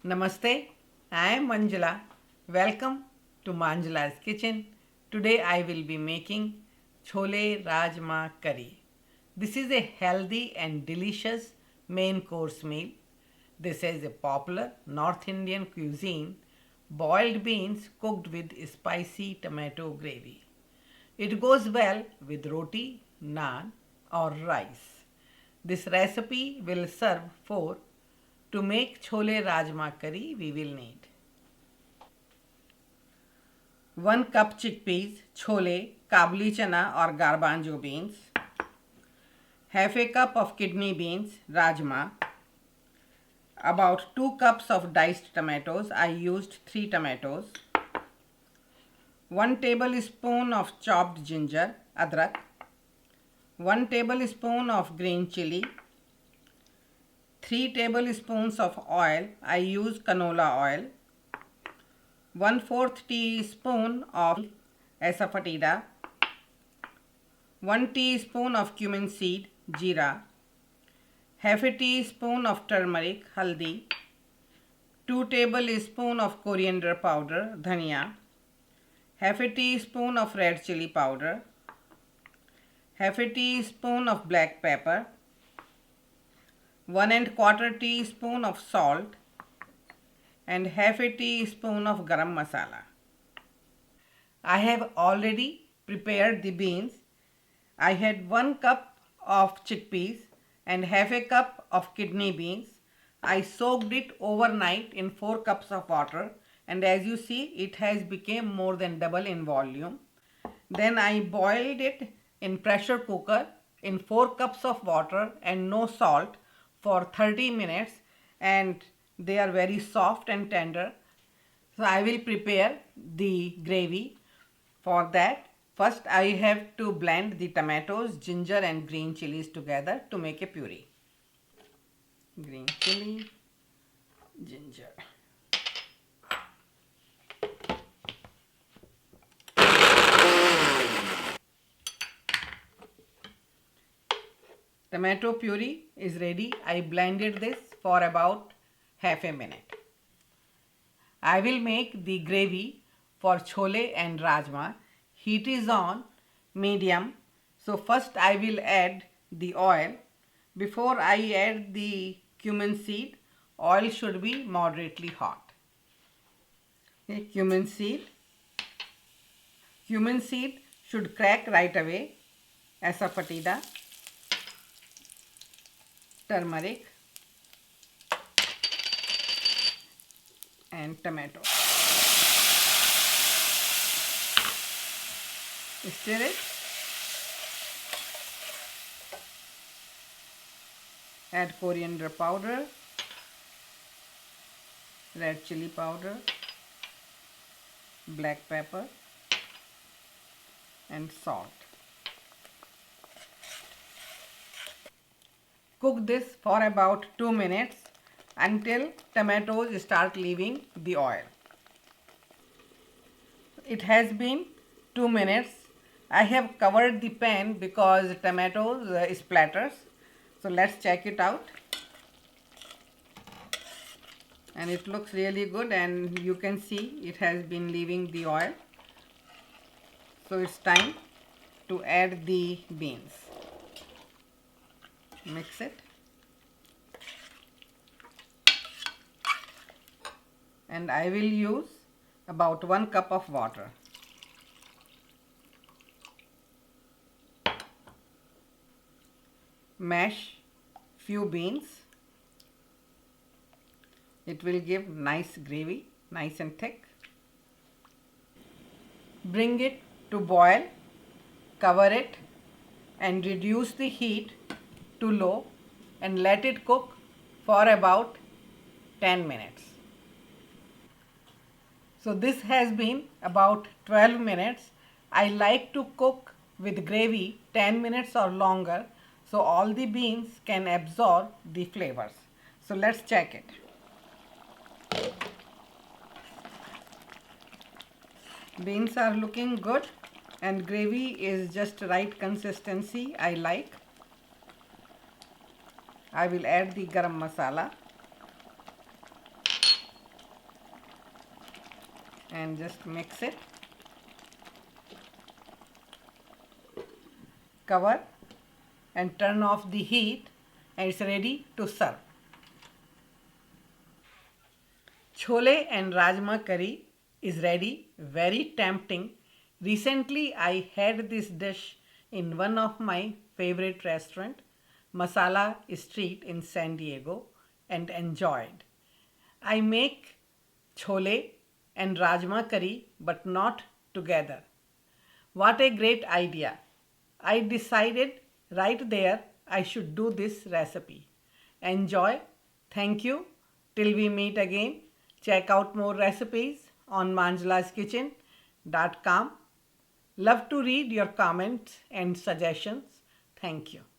Namaste, I am Manjula. Welcome to Manjula's kitchen. Today I will be making Chole Rajma curry. This is a healthy and delicious main course meal. This is a popular North Indian cuisine, boiled beans cooked with spicy tomato gravy. It goes well with roti, naan or rice. This recipe will serve for. To make Chole Rajma curry, we will need 1 cup chickpeas, chole, kabuli chana or garbanzo beans, half a cup of kidney beans, rajma, about 2 cups of diced tomatoes. I used 3 tomatoes, 1 tablespoon of chopped ginger, adrak, 1 tablespoon of green chili, 3 tablespoons of oil. I use canola oil. 1/4 teaspoon of asafetida. 1 teaspoon of cumin seed, jeera. Half a teaspoon of turmeric, haldi. 2 tablespoons of coriander powder, dhania. Half a teaspoon of red chili powder. Half a teaspoon of black pepper. 1 1/4 teaspoon of salt and half a teaspoon of garam masala. I have already prepared the beans. I had 1 cup of chickpeas and half a cup of kidney beans. I soaked it overnight in 4 cups of water, and as you see it has become more than double in volume. Then I boiled it in pressure cooker in 4 cups of water and no salt for 30 minutes, and they are very soft and tender. So I will prepare the gravy. For that, first I have to blend the tomatoes, ginger and green chilies together to make a puree. Green chili, ginger. Tomato puree is ready. I blended this for about half a minute. I will make the gravy for chole and rajma. Heat is on medium. So first I will add the oil. Before I add the cumin seed, oil should be moderately hot. Okay, cumin seed. Cumin seed should crack right away. Asafoetida, turmeric and tomato. Stir it. Add coriander powder, red chili powder, black pepper and salt. Cook this for about 2 minutes until tomatoes start leaving the oil. It has been 2 minutes. I have covered the pan because tomatoes splatters. So let's check it out. And it looks really good, and you can see it has been leaving the oil. So it's time to add the beans. Mix it. And I will use about 1 cup of water. Mash few beans. It will give nice gravy, nice and thick. Bring it to boil, cover it and reduce the heat to low and let it cook for about 10 minutes. So this has been about 12 minutes. I like to cook with gravy 10 minutes or longer so all the beans can absorb the flavors. So let's check it. Beans are looking good and gravy is just right consistency I like. I will add the garam masala. and just mix it. Cover and turn off the heat, and it's ready to serve. Chole and Rajma curry is ready, very tempting. Recently I had this dish in one of my favorite restaurant, Masala Street in San Diego, and enjoyed. I make chole and Rajma curry but not together. What a great idea! I decided right there I should do this recipe. Enjoy. Thank you. Till we meet again. Check out more recipes on manjulaskitchen.com. Love to read your comments and suggestions. Thank you.